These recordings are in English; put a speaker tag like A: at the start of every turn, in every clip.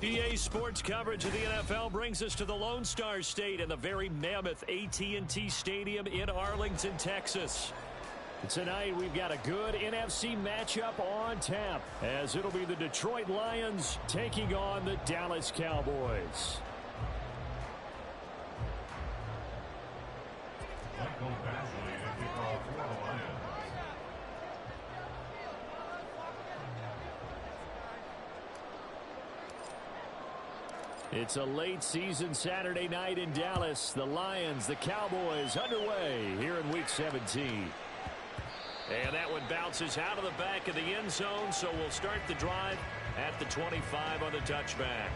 A: EA Sports coverage of the NFL brings us to the Lone Star State and the very mammoth AT&T Stadium in Arlington, Texas. Tonight, we've got a good NFC matchup on tap, as it'll be the Detroit Lions taking on the Dallas Cowboys. It's a late season Saturday night in Dallas. The Lions, the Cowboys underway here in Week 17. And that one bounces out of the back of the end zone, so we'll start the drive at the 25 on the touchback.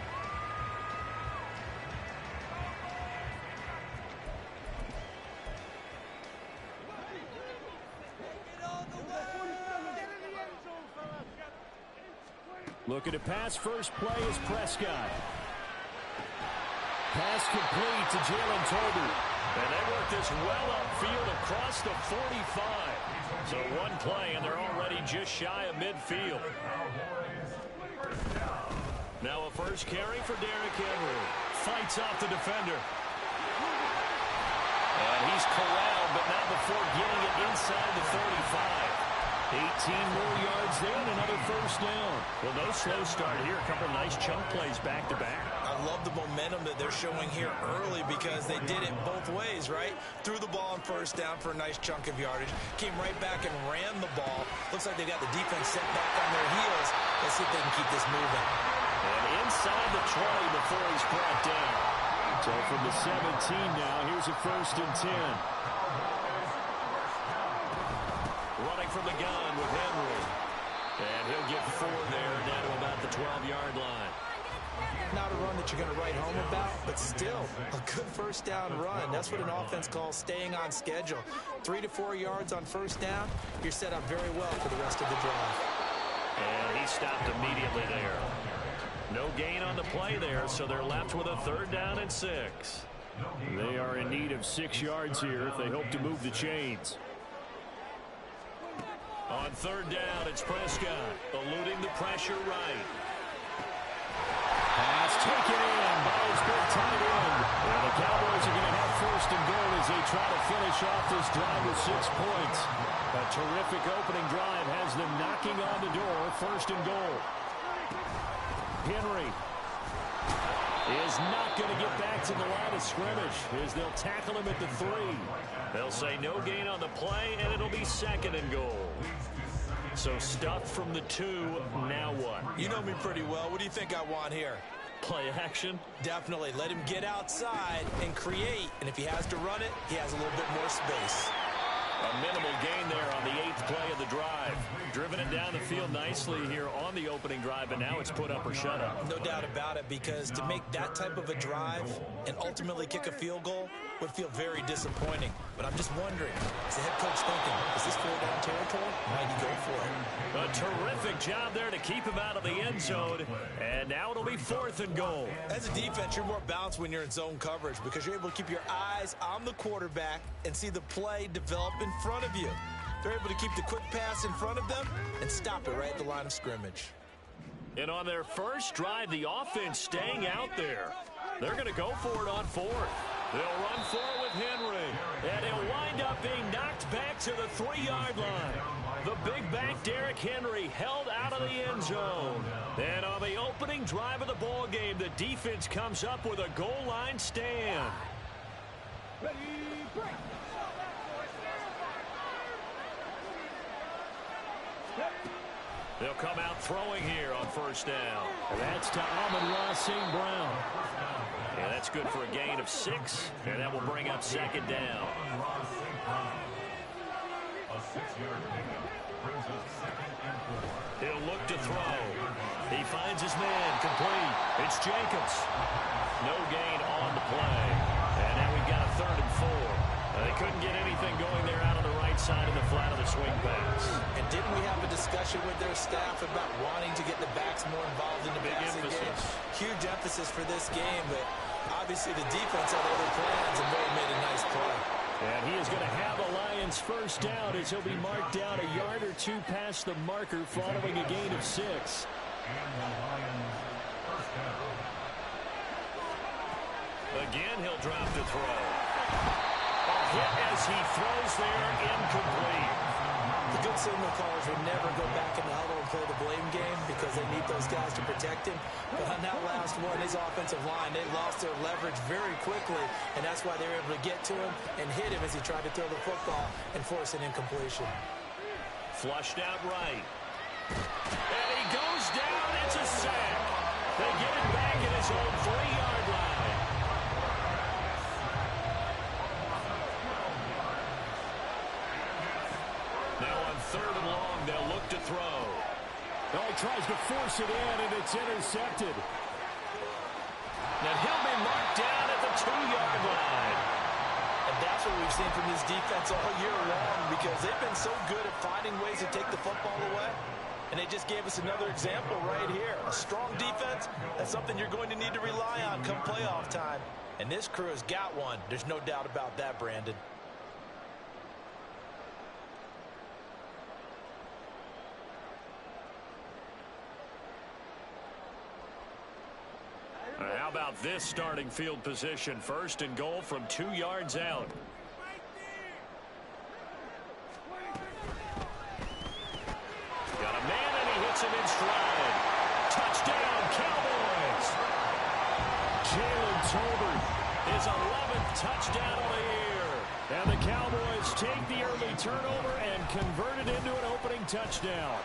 A: Looking to pass, first play is Prescott. Pass complete to Jalen Tolbert. And they work this well upfield across the 45. So one play, and they're already just shy of midfield. Now a first carry for Derrick Henry. Fights off the defender. And he's corralled, but not before getting it inside the 35. 18 more yards there and another first down. Well, no slow start here. A couple nice chunk plays back-to-back.
B: I love the momentum that they're showing here early because they did it both ways, right? Threw the ball on first down for a nice chunk of yardage. Came right back and ran the ball. Looks like they got the defense set back on their heels. Let's see if they can keep this moving.
A: And inside the 20 before he's brought down. So from the 17 now, here's a 1st and 10. Running from the gun with Henry. And he'll get 4 there, down to about the 12-yard line.
B: Not a run that you're going to write home about, but still a good first down run. That's what an offense calls staying on schedule. 3 to 4 yards on first down, you're set up very well for the rest of the drive.
A: And he stopped immediately there. No gain on the play there, so they're left with a 3rd down and 6. They are in need of 6 yards here if they hope to move the chains. On 3rd down, it's Prescott, eluding the pressure right. Pass taken in by his big tight end. And the Cowboys are going to have 1st and goal as they try to finish off this drive with 6 points. A terrific opening drive has them knocking on the door. 1st and goal. Henry is not going to get back to the line of scrimmage as they'll tackle him at the 3. They'll say no gain on the play, and it'll be 2nd and goal. So stuffed from the 2, now what?
B: You know me pretty well. What do you think I want here?
A: Play action?
B: Definitely. Let him get outside and create. And if he has to run it, he has a little bit more space.
A: A minimal gain there on the 8th play of the drive. Driven it down the field nicely here on the opening drive, but now it's put up or shut up.
B: No doubt about it, because to make that type of a drive and ultimately kick a field goal would feel very disappointing. But I'm just wondering, is the head coach thinking, is this 4-down territory? Might he go for it?
A: A terrific job there to keep him out of the end zone. And now it'll be 4th and goal.
B: As a defense, you're more balanced when you're in zone coverage because you're able to keep your eyes on the quarterback and see the play develop in front of you. They're able to keep the quick pass in front of them and stop it right at the line of scrimmage.
A: And on their first drive, the offense staying out there. They're going to go for it on 4th. They'll run for it with Henry. And he'll wind up being knocked back to the 3-yard line. The big back Derrick Henry held out of the end zone. And on the opening drive of the ball game, the defense comes up with a goal line stand.
C: Ready, break.
A: They'll come out throwing here on 1st down. That's to Amon-Ra St. Brown. Yeah, that's good for a gain of 6, and that will bring up 2nd down. He'll look to throw. He finds his man, complete. It's Jacobs. No gain on the play. And now we've got a 3rd and 4. They couldn't get anything going there out on the right side of the flat of the swing pass.
B: And didn't we have a discussion with their staff about wanting to get the backs more involved in the passing game? Huge emphasis for this game, but obviously the defense had other plans and they made a nice play.
A: And he is going to have a Lions 1st down as he'll be marked down a yard or 2 past the marker following a gain of 6. Again, he'll drop to throw. A hit as he throws there, incomplete.
B: The good signal callers would never go back in the huddle and play the blame game because they need those guys to protect him. But on that last one, his offensive line, they lost their leverage very quickly, and that's why they were able to get to him and hit him as he tried to throw the football and force an incompletion.
A: Flushed out right. And he goes down. It's a sack. They get it back at his own 3-yard line. Now on 3rd and long, they'll look to throw.
D: Oh, he tries to force it in, and it's intercepted.
A: And he'll be marked down at the 2-yard line.
B: And that's what we've seen from this defense all year long because they've been so good at finding ways to take the football away. And they just gave us another example right here. A strong defense, that's something you're going to need to rely on come playoff time. And this crew has got one. There's no doubt about that, Brandon.
A: How about this starting field position? 1st and goal from 2 yards out. Got a man, and he hits him in stride. Touchdown, Cowboys. Jalen Tolbert, his 11th touchdown of the year. And the Cowboys take the early turnover and convert it into an opening touchdown.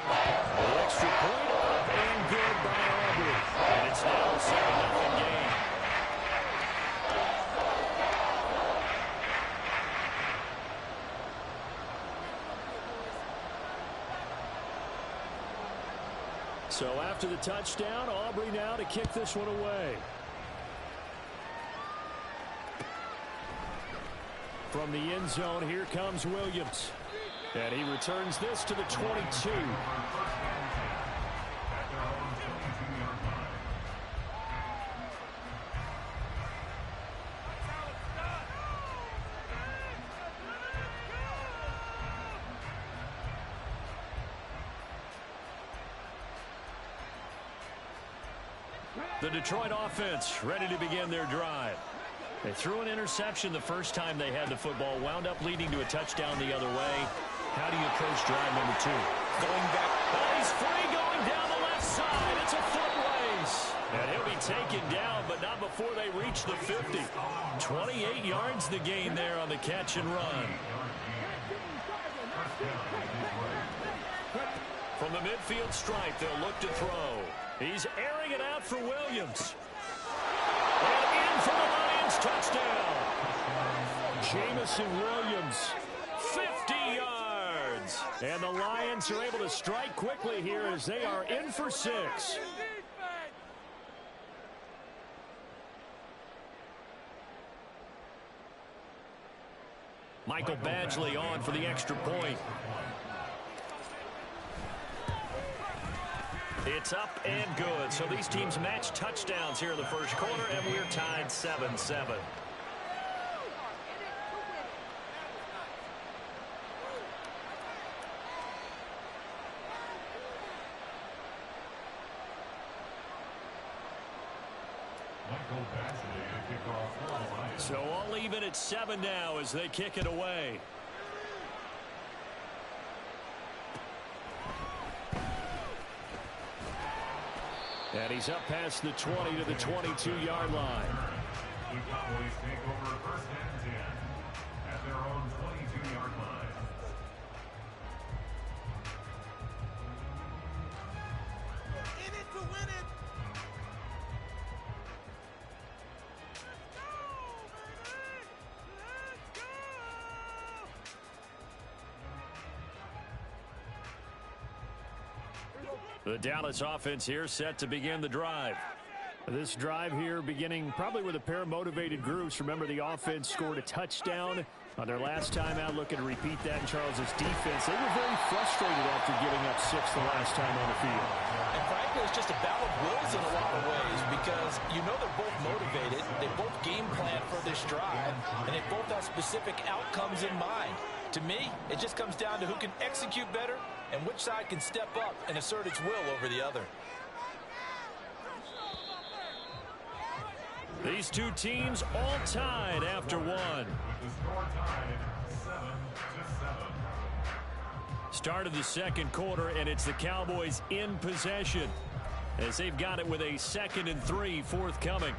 A: The extra point up and good by Aubrey. And it's now a 7-0 game. So after the touchdown, Aubrey now to kick this one away. From the end zone, here comes Williams. And he returns this to the 22. The Detroit offense ready to begin their drive. They threw an interception the first time they had the football, wound up leading to a touchdown the other way. How do you approach drive number 2?
B: Going back.
A: Oh, he's free going down the left side. It's a foot race. And he'll be taken down, but not before they reach the 50. 28 yards the gain there on the catch and run. From the midfield stripe, they'll look to throw. He's airing it out for Williams. And in for the Lions touchdown. Jamison Williams, 50 yards. And the Lions are able to strike quickly here as they are in for 6. Michael Badgley on for the extra point. It's up and good. So these teams match touchdowns here in the first quarter, and we're tied 7-7. So all even at 7 now as they kick it away. And he's up past the 20 to the 22-yard line.
E: The Cowboys take over 1st and 10 at their own 22-yard line.
C: In it to win it.
A: The Dallas offense here set to begin the drive. This drive here beginning probably with a pair of motivated groups. Remember, the offense scored a touchdown on their last time out, looking to repeat that in Charles's defense. They were very frustrated after giving up 6 the last time on the field.
B: And frankly, it's just a battle of wills in a lot of ways because you know they're both motivated. They both game plan for this drive, and they both have specific outcomes in mind. To me, it just comes down to who can execute better and which side can step up and assert its will over the other.
A: These two teams all tied after one.
E: With the score tied 7-7.
A: Start of the second quarter, and it's the Cowboys in possession as they've got it with a 2nd and 3 forthcoming.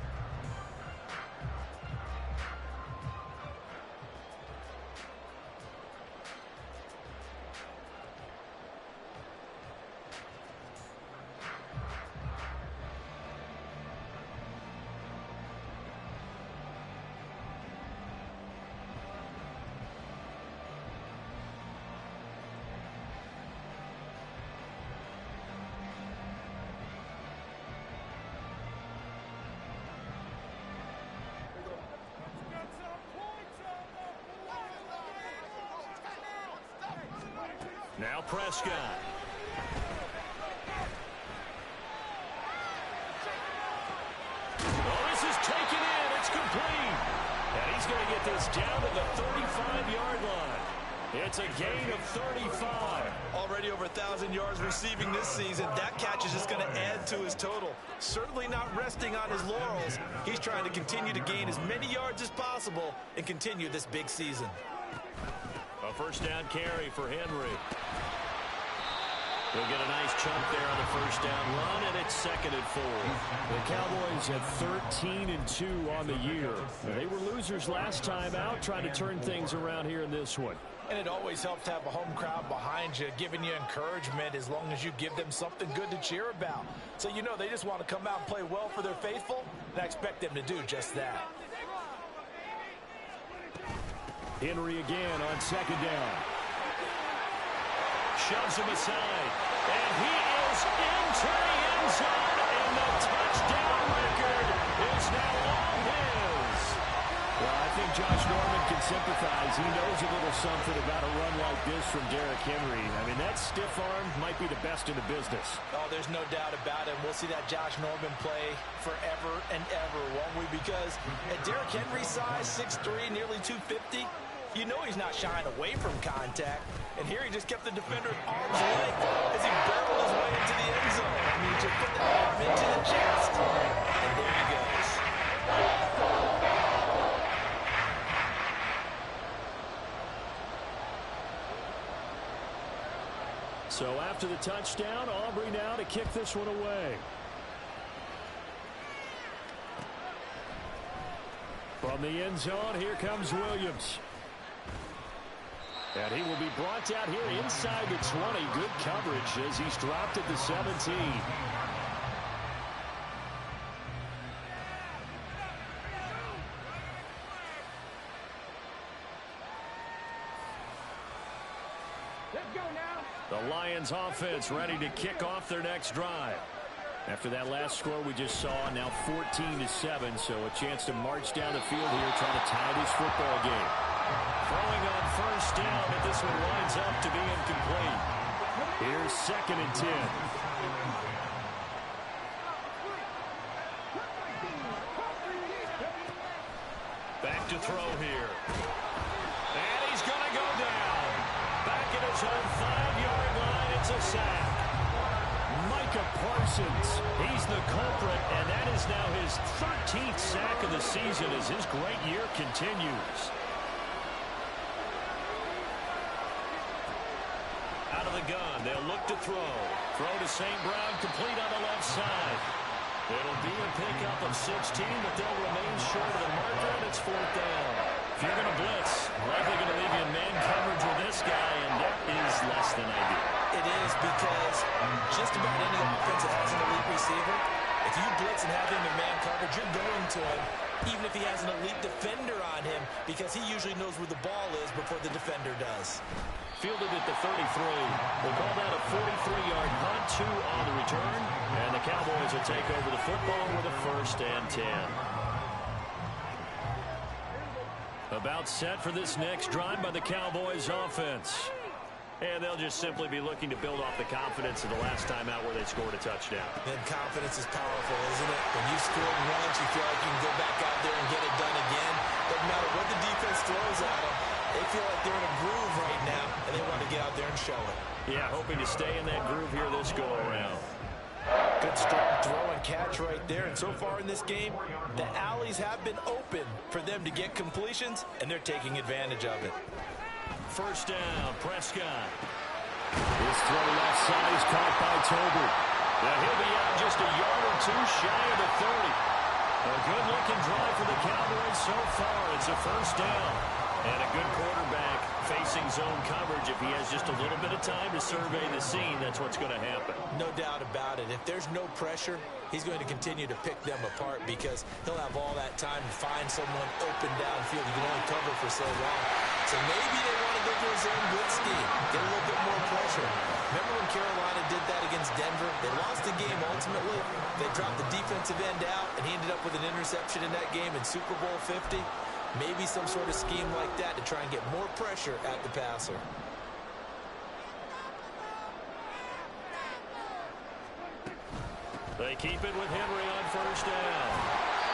A: Now Prescott. Oh, this is taken in. It's complete. And he's going to get this down to the 35-yard line. It's a gain of 35.
B: Already over 1,000 yards receiving this season. That catch is just going to add to his total. Certainly not resting on his laurels. He's trying to continue to gain as many yards as possible and continue this big season.
A: A first down carry for Henry. He'll get a nice chunk there on the first down run, and it's 2nd and 4.
D: The Cowboys have 13-2 on the year. They were losers last time out, trying to turn things around here in this one.
B: And it always helps to have a home crowd behind you, giving you encouragement as long as you give them something good to cheer about. So you know they just want to come out and play well for their faithful, and I expect them to do just that.
A: Henry again on 2nd down. Shoves him aside. And he is into the end zone. And the touchdown record is now all his.
D: Well, I think Josh Norman can sympathize. He knows a little something about a run like this from Derrick Henry. I mean, that stiff arm might be the best in the business.
B: Oh, there's no doubt about it. We'll see that Josh Norman play forever and ever, won't we? Because at Derrick Henry's size, 6'3", nearly 250, you know he's not shying away from contact. And here he just kept the defender at arm's length as he barreled his way into the end zone. I mean, just put that arm into the chest. And there he goes.
D: So after the touchdown, Aubrey now to kick this one away. From the end zone, here comes Williams. And he will be brought down here inside the 20. Good coverage as he's dropped at the 17. The Lions offense ready to kick off their next drive. After that last score we just saw, now 14-7, so a chance to march down the field here, trying to tie this football game.
A: Throwing on first down, but this one winds up to be incomplete.
D: Here's 2nd and 10.
A: Back to throw here. And he's going to go down. Back at his own 5-yard line, it's a sack.
D: Micah Parsons,
A: he's the culprit, and that is now his 13th sack of the season as his great year continues. Out of the gun, they'll look to throw. Throw to St. Brown, complete on the left side. It'll be a pickup of 16, but they'll remain short of the marker, and it's 4th down. If you're going to blitz, likely going to leave you in man coverage with this guy, and that is less than ideal.
B: It is, because just about any offense that has an elite receiver, if you blitz and have him in man coverage, you're going to him, even if he has an elite defender on him, because he usually knows where the ball is before the defender does.
A: Fielded at the 33. We'll call that a 43-yard punt, 2 on the return, and the Cowboys will take over the football with a 1st and 10. About set for this next drive by the Cowboys offense. And they'll just simply be looking to build off the confidence of the last time out where they scored a touchdown.
B: And confidence is powerful, isn't it? When you've scored once, you feel like you can go back out there and get it done again. Doesn't matter what the defense throws at them. They feel like they're in a groove right now, and they want to get out there and show it.
A: Yeah, hoping to stay in that groove here this go-around.
B: Good strong throw and catch right there. And so far in this game, the alleys have been open for them to get completions, and they're taking advantage of it.
A: First down, Prescott. His throw left side is caught by Tolbert. Now he'll be out just a yard or two shy of the 30. A good-looking drive for the Cowboys so far. It's a first down. And a good quarterback facing zone coverage. If he has just a little bit of time to survey the scene, that's what's going to happen.
B: No doubt about it. If there's no pressure, he's going to continue to pick them apart because he'll have all that time to find someone open downfield. You can only cover for so long. So maybe they want to go to his own blitz scheme, get a little bit more pressure. Remember when Carolina did that against Denver? They lost the game ultimately. They dropped the defensive end out, and he ended up with an interception in that game in Super Bowl 50. Maybe some sort of scheme like that to try and get more pressure at the passer.
A: They keep it with Henry on first down.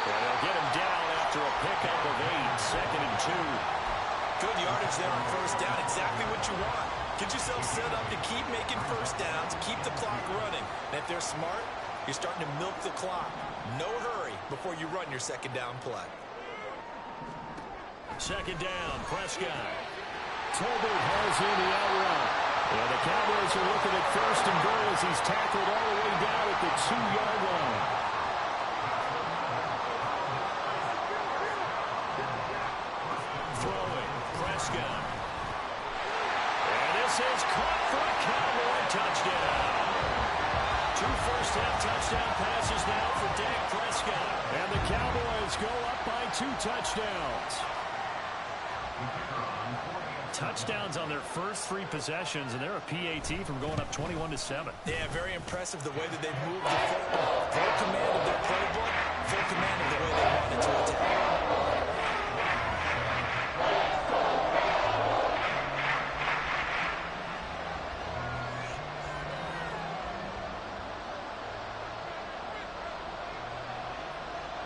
A: And they'll get him down after a pickup of 8, second and 2.
B: Good yardage there on first down. Exactly what you want. Get yourself set up to keep making first downs, keep the clock running. And if they're smart, you're starting to milk the clock. No hurry before you run your second down play.
A: Second down, Prescott. Tolbert has in the out route. And the Cowboys are looking at first and goal as he's tackled all the way down at the 2-yard line. Throwing, Prescott. And this is caught for a Cowboy touchdown. 2 first-half touchdown passes now for Dak Prescott. And the Cowboys go up by 2 touchdowns. Touchdowns on their first 3 possessions, and they're a PAT from going up 21-7.
B: Yeah, very impressive the way that they've moved the football. Full command of their playbook, full command of the way they wanted to attack.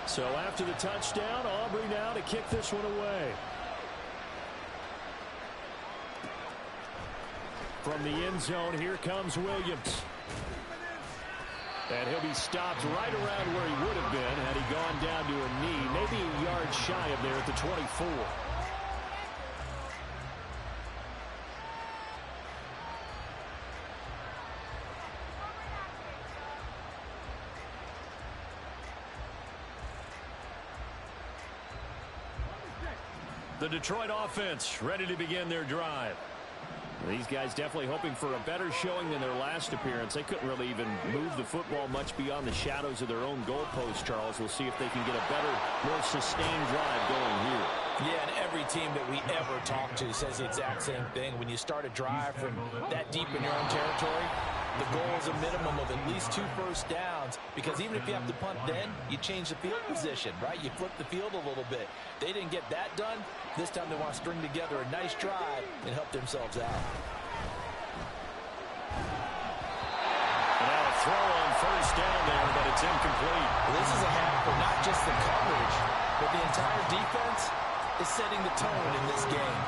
A: So after the touchdown, Aubrey now to kick this one away. From the end zone, here comes Williams. And he'll be stopped right around where he would have been had he gone down to a knee, maybe a yard shy of there at the 24. The Detroit offense ready to begin their drive. These guys definitely hoping for a better showing than their last appearance. They couldn't really even move the football much beyond the shadows of their own goalpost, Charles. We'll see if they can get a better, more sustained drive going here.
B: Yeah, and every team that we ever talk to says the exact same thing. When you start a drive from that deep in your own territory, the goal is a minimum of at least 2 first downs, because even if you have to punt then, you change the field position, right? You flip the field a little bit. They didn't get that done. This time they want to string together a nice drive and help themselves out.
A: And now a throw on first down there, but it's incomplete.
B: Well, this is a half for not just the coverage, but the entire defense is setting the tone in this game.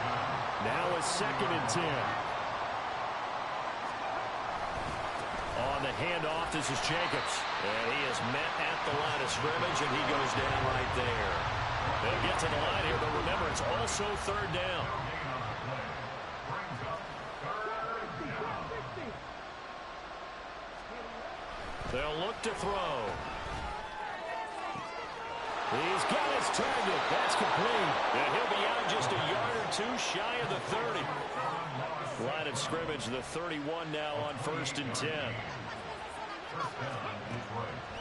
A: Now a second and 10. On the handoff, this is Jacobs. And he is met at the line of scrimmage, and he goes down right there. They'll get to the line here, but remember, it's also third down. They'll look to throw. He's got his target. That's complete. And he'll be out just a yard or 2 shy of the 30. Line of scrimmage, the 31 now on first and 10.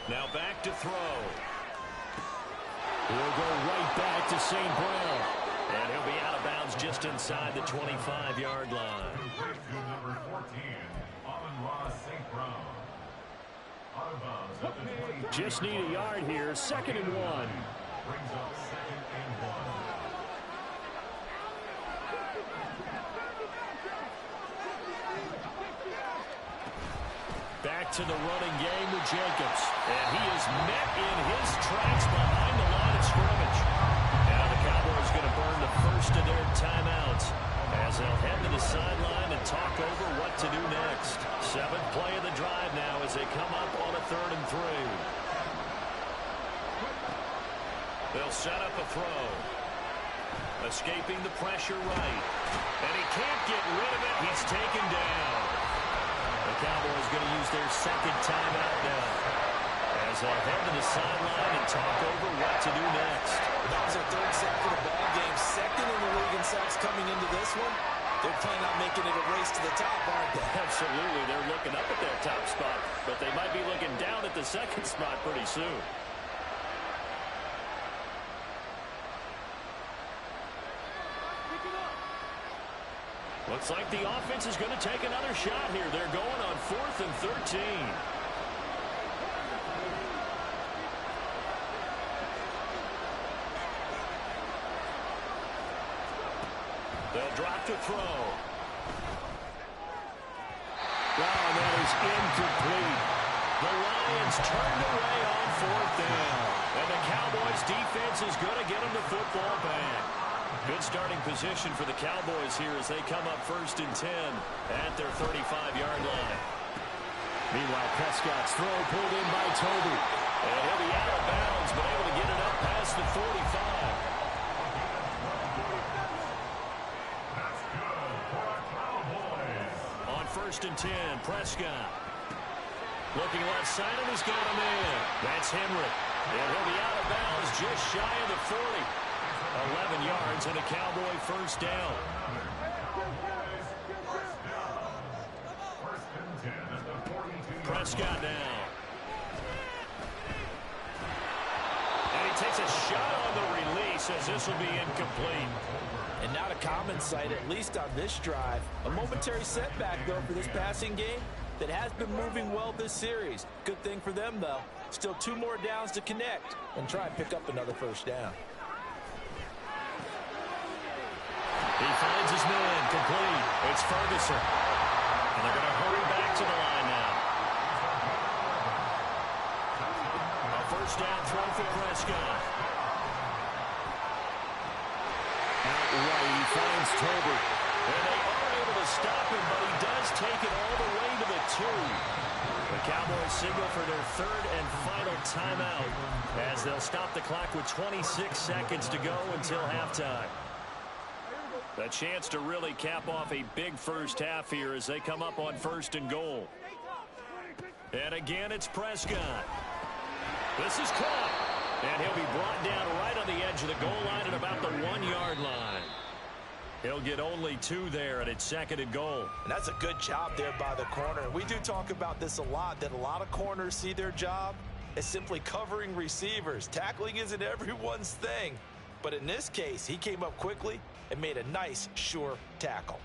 A: Now back to throw. He'll go right back to St. Brown. And he'll be out of bounds just inside the 25-yard line. Just need a yard here. Second and 1. Back to the running game with Jacobs. And he is met in his tracks behind the line of scrimmage. Now the Cowboys going to burn the first of their timeouts as they'll head to the sideline and talk over what to do next. 7th play of the drive now as they come up on a 3rd and 3. set up a throw. Escaping the pressure right. And he can't get rid of it. He's taken down. The Cowboys going to use their second timeout now, as they'll head to the sideline and talk over what to do next.
B: That was their third sack of the ball game. Second in the league in sacks coming into this one. They're planning on making it a race to the top, aren't they?
D: Absolutely. They're looking up at that top spot, but they might be looking down at the second spot pretty soon. Looks like the offense is going to take another shot here. They're going on 4th and 13. They'll drop to throw. Wow, that is incomplete. The Lions turned away on 4th down. And the Cowboys defense is going to get them the football back. Good starting position for the Cowboys here as they come up 1st and 10 at their 35-yard line. Meanwhile, Prescott's throw pulled in by Toby. And he'll be out of bounds, but able to get it up past the 45. On 1st and 10, Prescott. Looking left side, and he's got him in. That's Henry. And he'll be out of bounds just shy of the 40. 11 yards and a Cowboy 1st down. Prescott now. And he takes a shot on the release as this will be incomplete.
B: And not a common sight, at least on this drive. A momentary setback, though, for this passing game that has been moving well this series. Good thing for them, though. Still 2 more downs to connect and try and pick up another 1st down.
A: He finds his man, complete. It's Ferguson. And they're going to hurry back to the line now. A 1st down throw for Prescott. Out right, he finds Tolbert. And they are able to stop him, but he does take it all the way to the 2. The Cowboys signal for their 3rd and final timeout as they'll stop the clock with 26 seconds to go until halftime. A chance to really cap off a big first half here as they come up on 1st and goal. And again, it's Prescott. This is caught. And he'll be brought down right on the edge of the goal line at about the 1-yard line. He'll get only 2 there, and it's 2nd and goal.
B: And that's a good job there by the corner. And we do talk about this a lot, that a lot of corners see their job as simply covering receivers. Tackling isn't everyone's thing. But in this case, he came up quickly and made a nice, sure tackle.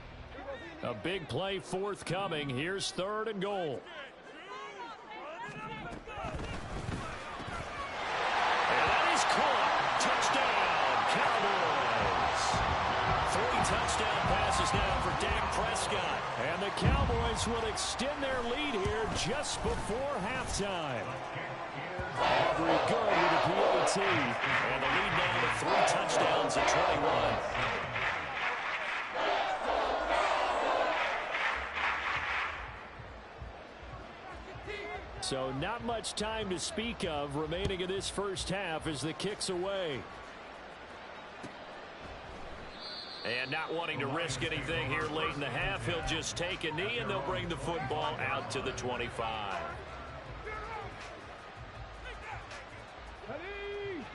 D: A big play forthcoming. Here's 3rd and goal.
A: And that is caught. Touchdown, Cowboys. 3 touchdown passes now for Dak Prescott. And the Cowboys will extend their lead here just before halftime. Aubrey good with the PAT. And the lead now to 3 touchdowns at 21.
D: So not much time to speak of remaining in this first half as the kick's away.
A: And not wanting to risk anything here late in the half, he'll just take a knee and they'll bring the football out to the 25.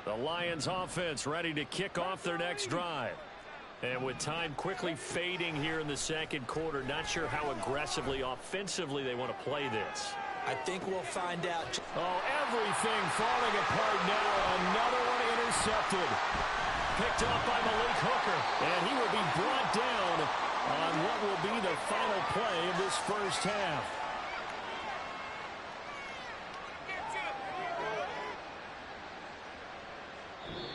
A: The Lions offense ready to kick off their next drive. And with time quickly fading here in the 2nd quarter, not sure how aggressively, offensively they want to play this.
B: I think we'll find out.
A: Oh, everything falling apart now. Another one intercepted. Picked up by Malik Hooker. And he will be brought down on what will be the final play of this first half.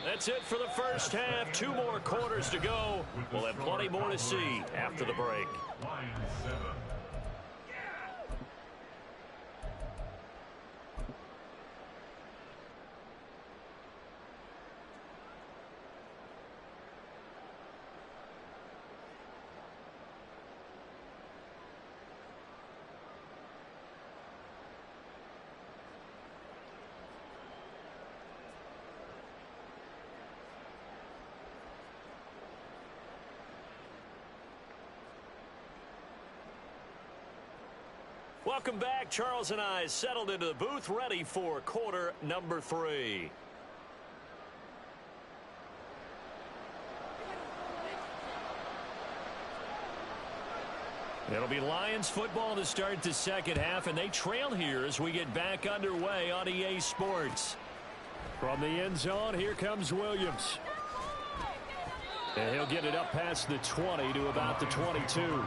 A: That's it for the first half. 2 more quarters to go. We'll have plenty more to see after the break.
E: Lions 7.
A: Welcome back. Charles and I settled into the booth, ready for quarter number 3. It'll be Lions football to start the second half, and they trail here as we get back underway on EA Sports. From the end zone, here comes Williams. And he'll get it up past the 20 to about the 22.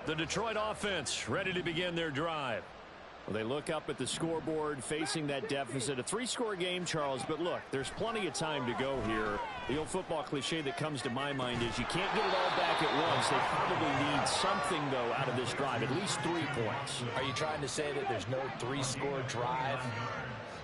A: The Detroit offense ready to begin their drive. Well, they look up at the scoreboard facing that deficit. A 3-score game, Charles, but look, there's plenty of time to go here. The old football cliche that comes to my mind is you can't get it all back at once. They probably need something, though, out of this drive, at least 3 points.
B: Are you trying to say that there's no 3-score drive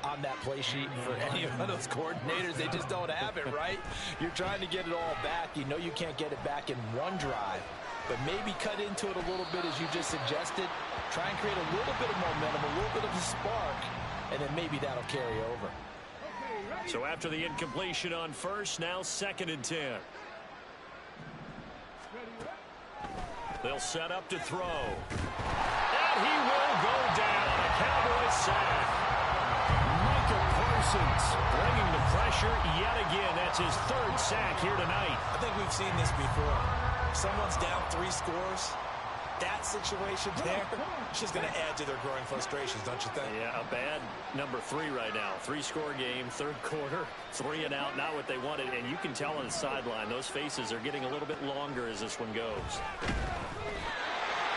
B: on that play sheet for any of those coordinators? They just don't have it, right? You're trying to get it all back. You know you can't get it back in one drive. But maybe cut into it a little bit, as you just suggested. Try and create a little bit of momentum, a little bit of a spark, and then maybe that'll carry over.
A: So after the incompletion on first, now 2nd and 10. They'll set up to throw. And he will go down. A Cowboys sack. Micah Parsons bringing the pressure yet again. That's his 3rd sack here tonight.
B: I think we've seen this before. Someone's down 3 scores. That situation there, it's just going to add to their growing frustrations, don't you think?
A: Yeah, a bad number 3 right now. 3-score game, 3rd quarter, 3 and out, not what they wanted. And you can tell on the sideline, those faces are getting a little bit longer as this one goes.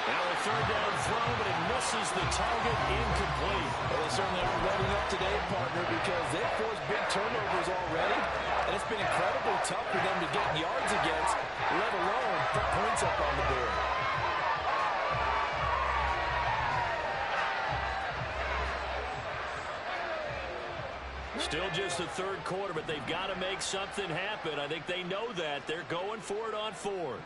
A: Now a 3rd down throw, but it misses the target, incomplete.
B: Well, they certainly aren't letting up today, partner, because they've forced big turnovers already. And it's been incredibly tough for them to get yards against, let alone put points up on the board.
A: Still just the 3rd quarter, but they've got to make something happen. I think they know that. They're going for it on 4th.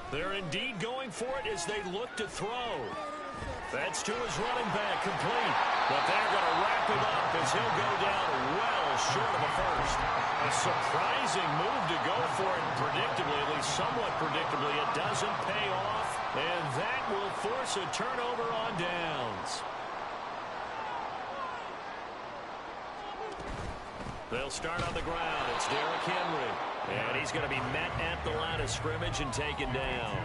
A: They're indeed going for it as they look to throw. That's to his running back, complete. But they're going to wrap him up as he'll go down well short of a first. A surprising move to go for it, predictably, at least somewhat predictably. It doesn't pay off, and that will force a turnover on downs. They'll start on the ground. It's Derrick Henry. And he's going to be met at the line of scrimmage and taken down.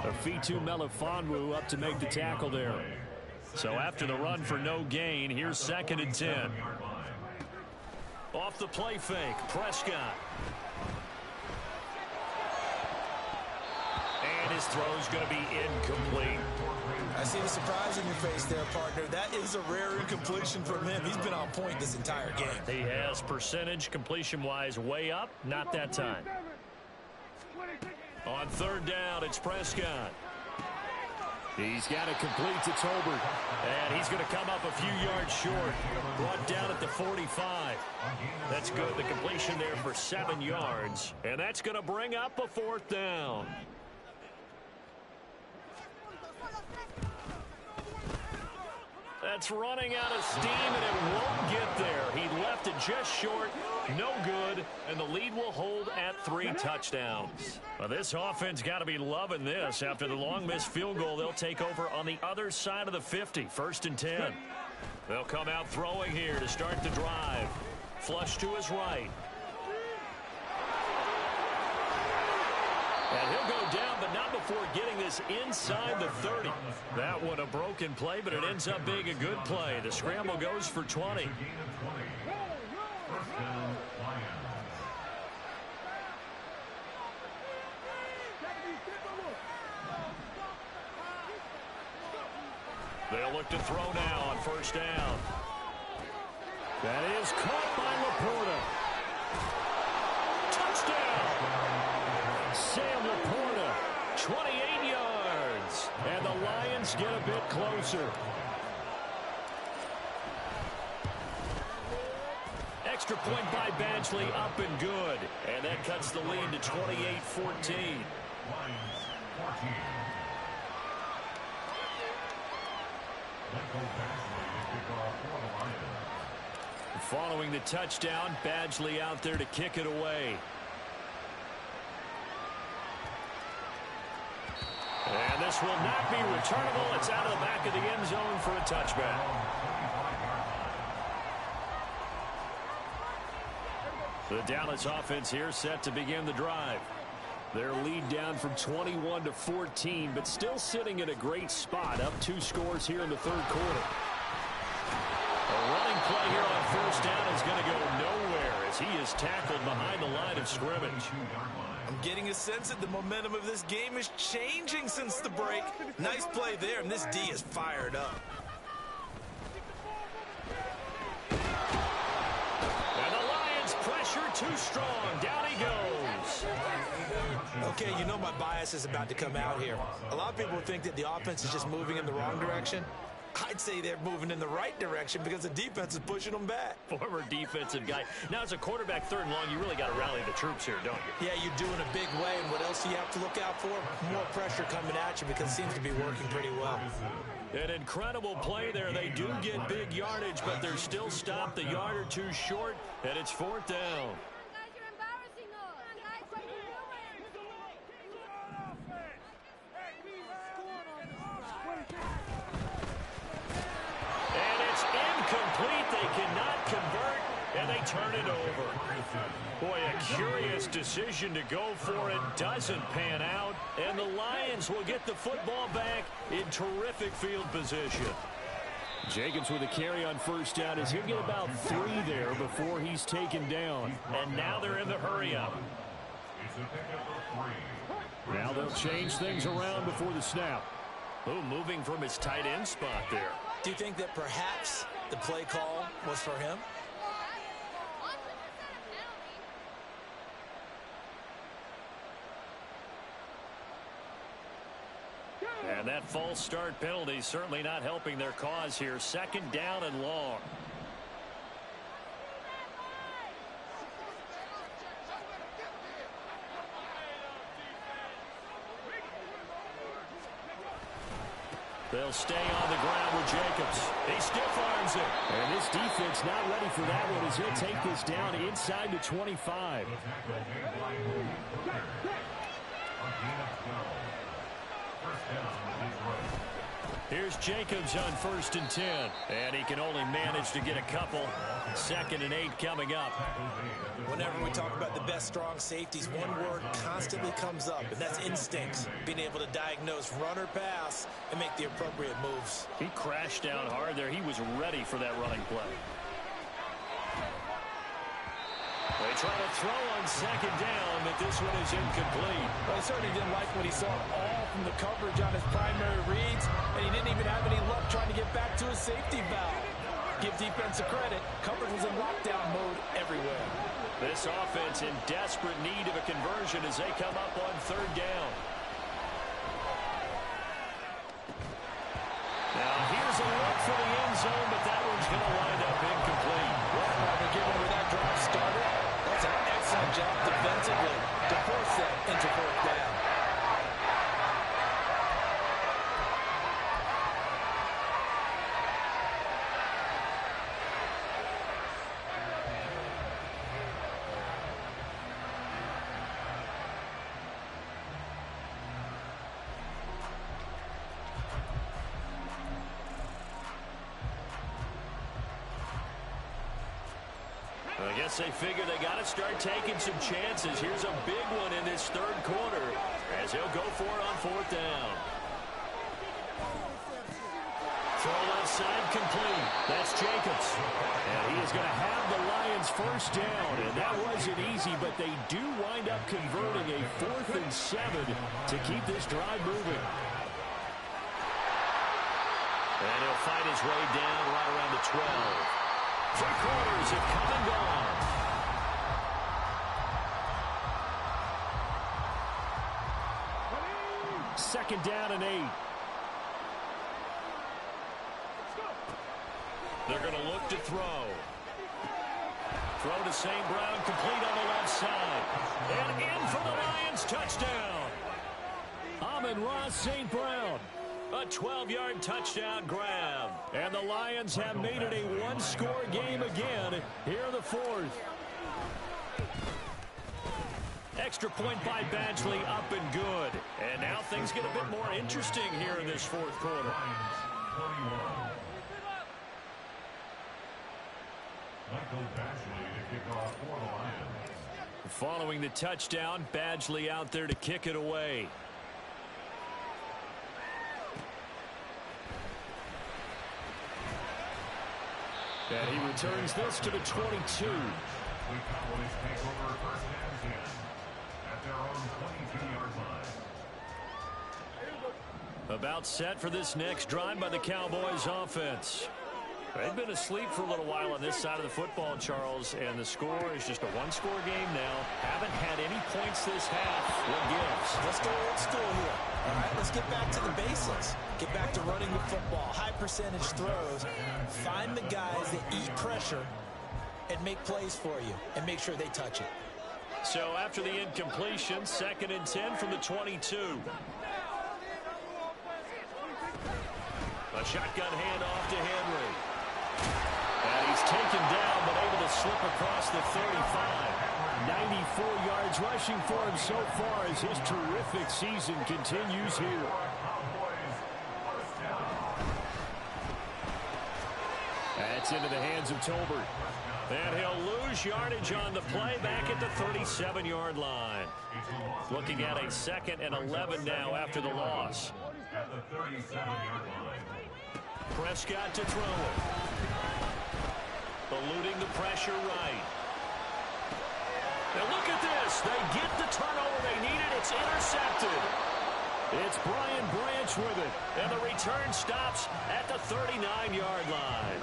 A: Afitu Melifonwu up to make the tackle there. So after the run for no gain, here's 2nd and 10. Off the play fake, Prescott. And his throw's going to be incomplete.
B: I see the surprise in your face there, partner. That is a rare incompletion from him. He's been on point this entire game.
A: He has percentage completion-wise way up. Not that time. On 3rd down, it's Prescott. He's got to complete to Tolbert. And he's going to come up a few yards short. Brought down at the 45. That's good. The completion there for 7 yards. And that's going to bring up a 4th down. That's running out of steam, and it won't get there. He left it just short, no good, and the lead will hold at 3 touchdowns. Well, this offense got to be loving this. After the long missed field goal, they'll take over on the other side of the 50, 1st and 10. They'll come out throwing here to start the drive. Flush to his right. And he'll go down, but not before getting this inside the 30. That one a broken play, but it ends up being a good play. The scramble goes for 20. They'll look to throw now on 1st down. That is caught by Laporta. Touchdown! Sam Laporta, 28 yards. And the Lions get a bit closer. extra point by Badgley, up and good. And that cuts the lead to 28-14.
E: Lions 14. Michael Badgley to kick off for the Lions.
A: Following the touchdown, Badgley out there to kick it away. And this will not be returnable. It's out of the back of the end zone for a touchback. The Dallas offense here set to begin the drive. Their lead down from 21-14, but still sitting in a great spot, up 2 scores here in the third quarter. A running play here on first down is going to go nowhere as he is tackled behind the line of scrimmage.
B: I'm getting a sense that the momentum of this game is changing since the break. Nice play there, and this D is fired up.
A: And the Lions pressure too strong. Down he goes.
B: Okay, you know my bias is about to come out here. A lot of people think that the offense is just moving in the wrong direction. I'd say they're moving in the right direction because the defense is pushing them back.
A: Former defensive guy. Now, as a quarterback, third and long, you really got to rally the troops here, don't you?
B: Yeah, you do in a big way. And what else do you have to look out for? More pressure coming at you because it seems to be working pretty well.
A: An incredible play there. They do get big yardage, but they're still stopped a yard or two short, and it's fourth down. Incomplete. They cannot convert, and they turn it over. Boy, a curious decision to go for it. Doesn't pan out, and the Lions will get the football back in terrific field position. Jacobs with a carry on first down as he'll get about 3 there before he's taken down. And now they're in the hurry-up. Now they'll change things around before the snap. Oh, moving from his tight end spot there.
B: Do you think that perhaps the play call was for him?
A: And that false start penalty certainly not helping their cause here. Second down and long. They'll stay on the ground with Jacobs. He stiff arms it. And this defense not ready for that one as he'll take this down inside the 25. Here's Jacobs on 1st and 10. And he can only manage to get a couple. 2nd and 8 coming up.
B: Whenever we talk about the best strong safeties, one word constantly comes up, and that's instincts. Being able to diagnose run or pass and make the appropriate moves.
A: He crashed down hard there. He was ready for that running play. They try to throw on 2nd down, but this one is incomplete.
B: Well, he certainly didn't like what he saw all from the coverage on his primary reads, and he didn't even have any luck trying to get back to his safety valve. Give defense a credit. Coverage was in lockdown mode everywhere.
A: This offense in desperate need of a conversion as they come up on 3rd down. Now here's a look for the end zone, but that one's going to wind up incomplete.
B: Well, given where that drive started, that's an excellent job defensively to force that into 4th down.
A: I guess they figure they got to start taking some chances. Here's a big one in this 3rd quarter as he'll go for it on 4th down. Throw left side complete. That's Jacobs. And he is going to have the Lions 1st down. And that wasn't easy, but they do wind up converting a 4th and 7 to keep this drive moving. And he'll fight his way down right around the 12. 3 quarters have come and gone. Second down and 8. They're going to look to throw. Throw to St. Brown, complete on the left side. And in for the Lions, touchdown. Amon-Ra St. Brown. A 12-yard touchdown grab. And the Lions have made it a one-score game again here in the fourth. Extra point by Badgley, up and good. And now things get a bit more interesting here in this fourth quarter. Following the touchdown, Badgley out there to kick it away. And he returns this to the 22.
E: The Cowboys take over first and 10 at their own 22-yard line.
A: About set for this next drive by the Cowboys offense. They've been asleep for a little while on this side of the football, Charles, and the score is just a one-score game now. Haven't had any points this half. What gives?
B: Let's go old school here. All right, let's get back to the basics. Get back to running the football, high percentage throws. Find the guys that eat pressure and make plays for you and make sure they touch it.
A: So after the incompletion, 2nd and 10 from the 22. A shotgun handoff to Henry. And he's taken down, but able to slip across the 35. 94 yards rushing for him so far as his terrific season continues here. That's into the hands of Tolbert. And he'll lose yardage on the play back at the 37-yard line. Looking at a 2nd and 11 now after the loss.
E: At the 37-yard line.
A: Prescott to throw it. Eluding the pressure right. Now look at this. They get the turnover they needed. It's intercepted. It's Brian Branch with it. And the return stops at the 39-yard line.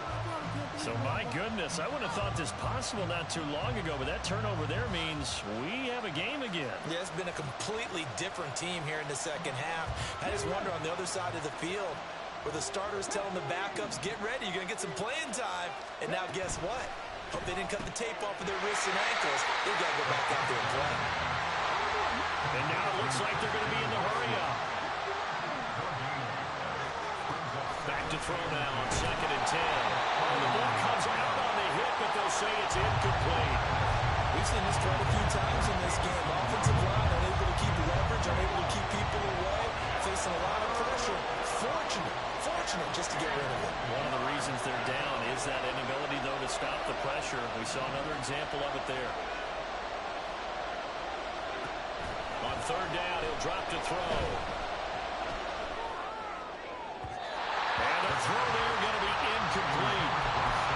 A: So, my goodness, I wouldn't have thought this possible not too long ago, but that turnover there means we have a game again.
B: Yeah, it's been a completely different team here in the second half. I just wonder on the other side of the field where the starters telling the backups, get ready, you're going to get some playing time. And now guess what? Hope they didn't cut the tape off of their wrists and ankles. They've got to go back out there and play.
A: And now it looks like they're going to be in the hurry-up. Back to throw now on 2nd and 10. Oh, the ball comes out on the hit, but they'll say it's incomplete.
B: We've seen this quite a few times in this game. Offensive line unable to keep leverage, unable to keep people away, facing a lot of pressure. Fortunate just to get rid of it.
A: One of the reasons they're down is that inability, though, to stop the pressure. We saw another example of it there. On 3rd down, he'll drop to throw. And a throw there going to be incomplete.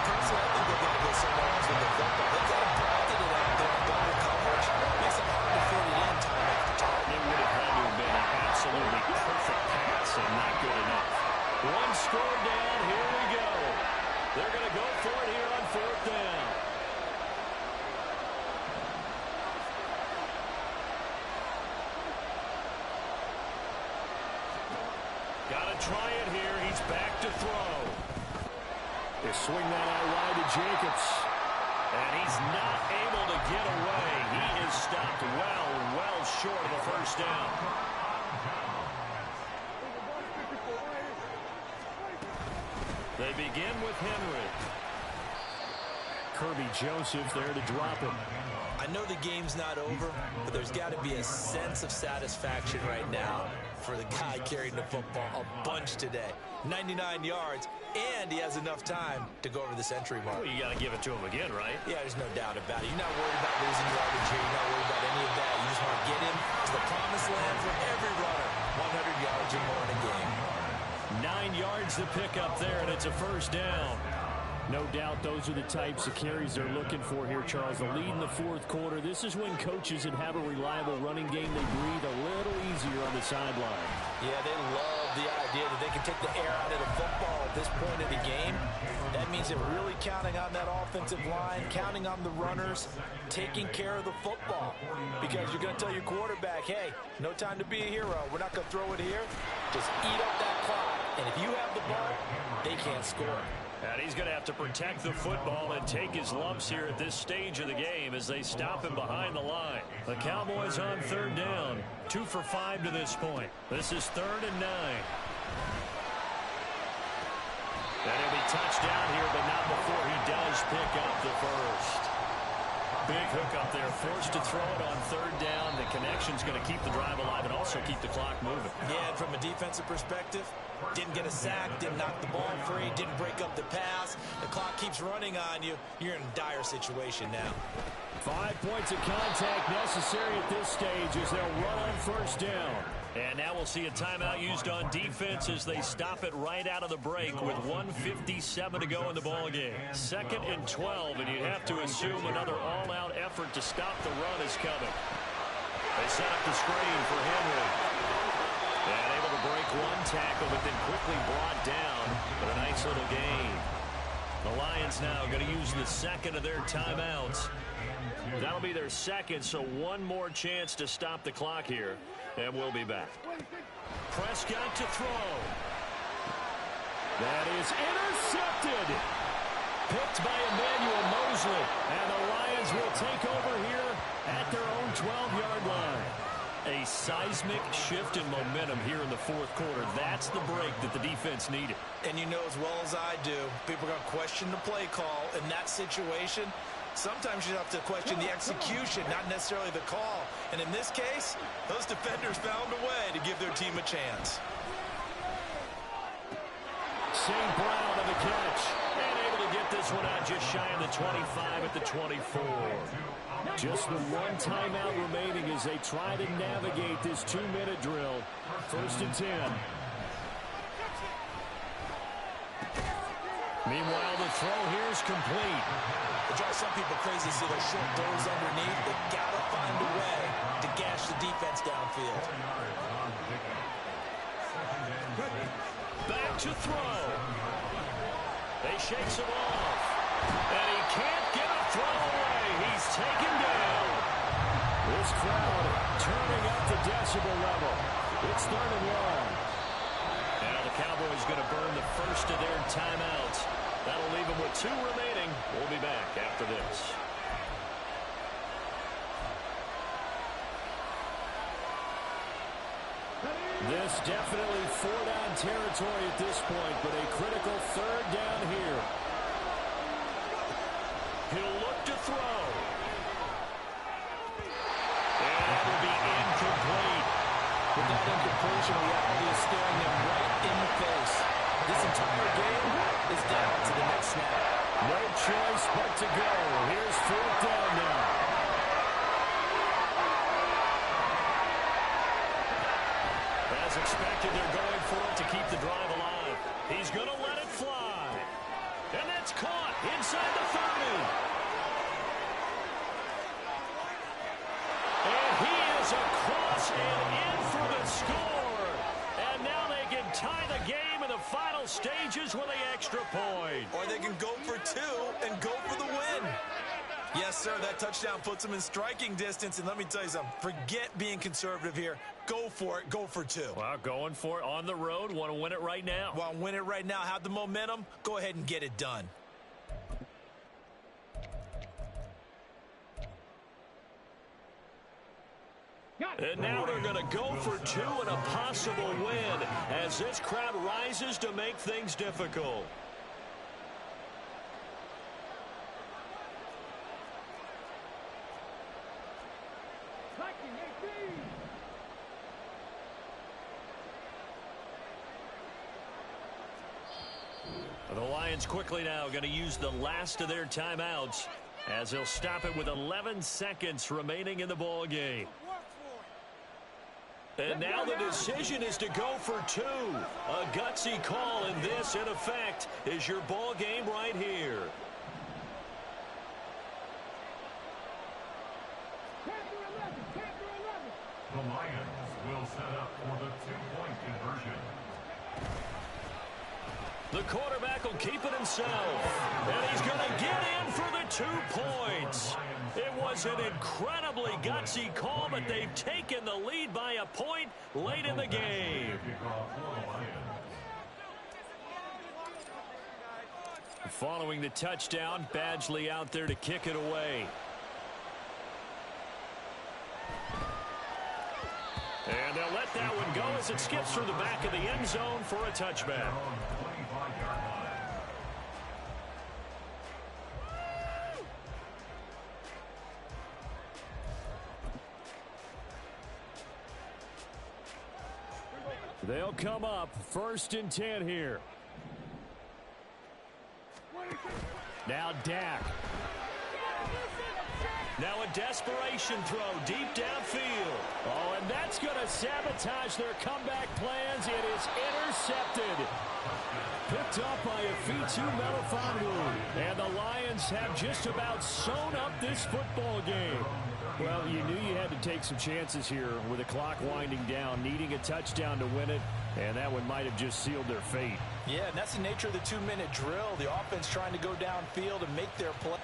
B: Personally, I think they've got to go somewhere else with the football. They've got to pocket it out there in double coverage. Makes it hard to fit it in time after time.
A: It would have had to have been an absolutely perfect pass and not good enough. One score down. Here we go. They're going to go for it here on 4th down. Got to try it here. He's back to throw. They swing that out wide to Jacobs. And he's not able to get away. He is stopped well short of the first down. They begin with Henry. Kirby Joseph there to drop him.
B: I know the game's not over, but there's got to be a sense of satisfaction right now for the guy carrying the football a bunch today. 99 yards, and he has enough time to go over the century mark.
A: Well, you got to give it to him again, right?
B: Yeah, there's no doubt about it. You're not worried about losing yardage here. You're not worried about any of that. You just want to get him to the promised land for every runner. 100 yards or more in a game.
A: 9 yards to pick up there, and it's a first down. No doubt those are the types of carries they're looking for here, Charles. The lead in the fourth quarter. This is when coaches that have a reliable running game, they breathe a little easier on the sideline.
B: Yeah, they love the idea that they can take the air out of the football at this point of the game. That means they're really counting on that offensive line, counting on the runners, taking care of the football. Because you're going to tell your quarterback, hey, no time to be a hero. We're not going to throw it here. Just eat up that clock. And if you have the ball, they can't score.
A: And he's going to have to protect the football and take his lumps here at this stage of the game as they stop him behind the line. The Cowboys on third down, 2 for 5 to this point. This is 3rd and 9. And he'll be touched down here, but not before he does pick up the first. Big hook up there, forced to throw it on 3rd down. The connection's going to keep the drive alive and also keep the clock moving.
B: Yeah, and from a defensive perspective, didn't get a sack, didn't knock the ball free, didn't break up the pass. The clock keeps running on you. You're in a dire situation now.
D: 5 points of contact necessary at this stage as they'll run on 1st down.
A: And now we'll see a timeout used on defense as they stop it right out of the break with 1:57 to go in the ballgame. 2nd and 12, and you have to assume another all-out effort to stop the run is coming. They set up the screen for Henry. And able to break one tackle, but then quickly brought down for a nice little gain. The Lions now going to use the 2nd of their timeouts. That'll be their 2nd, so one more chance to stop the clock here. And we'll be back. Prescott to throw.
D: That is intercepted.
A: Picked by Emmanuel Mosley. And the Lions will take over here at their own 12-yard line. A seismic shift in momentum here in the 4th quarter. That's the break that the defense needed.
B: And you know as well as I do, people are going to question the play call in that situation. Sometimes you have to question the execution, not necessarily the call. And in this case, those defenders found a way to give their team a chance.
D: St. Brown on the catch.
A: And able to get this one out just shy of the 25 at the 24.
D: Just the one timeout remaining as they try to navigate this 2-minute drill. 1st and 10.
A: Meanwhile, the throw here is complete.
B: It drives some people crazy to see those short throws underneath. They got to find a way to gash the defense downfield.
A: Back to throw. They shakes him off. And he can't get a throw away. He's taken down.
D: This crowd turning up the decibel level. It's 3rd and 1.
A: Now the Cowboys going to burn the 1st of their timeouts. That'll leave them with 2 remaining. We'll be back after this.
D: This definitely 4-down territory at this point, but a critical 3rd down here.
A: He'll look to throw. And that will be incomplete.
B: With that incompletion, reality is staring them right in the face. This entire game is down to the next snap.
D: No choice but to go. Here's 4th down now.
A: As expected, they're going for it to keep the drive alive. He's going to let it fly. And that's caught inside the 30. And he is across and in for the score. And now they can tie the game in the final stages with the extra point.
B: Or they can go for 2 and go for the win. Yes, sir, that touchdown puts them in striking distance. And let me tell you something, forget being conservative here. Go for it, go for 2.
A: Well, going for it on the road. Want to win it right now.
B: Want to win it right now, have the momentum, go ahead and get it done.
A: And now they're going to go for 2 and a possible win as this crowd rises to make things difficult. The Lions quickly now going to use the last of their timeouts as they'll stop it with 11 seconds remaining in the ball game. And now the decision is to go for 2. A gutsy call, and this, in effect, is your ball game right here.
E: The Lions will set up for the 2-point conversion.
A: The quarterback will keep it himself. And he's going to get in for the 2 points. It was an incredibly gutsy call, but they've taken the lead by a point late in the game. Following the touchdown, Badgley out there to kick it away. And they'll let that one go as it skips through the back of the end zone for a touchback. They'll come up 1st and 10 here. Now Dak. Now a desperation throw deep downfield. Oh, and that's going to sabotage their comeback plans. It is intercepted. Picked up by a Fitu Melifonwu. And the Lions have just about sewn up this football game. Well, you knew you had to take some chances here with the clock winding down, needing a touchdown to win it, and that one might have just sealed their fate.
B: Yeah, and that's the nature of the 2-minute drill. The offense trying to go downfield and make their play.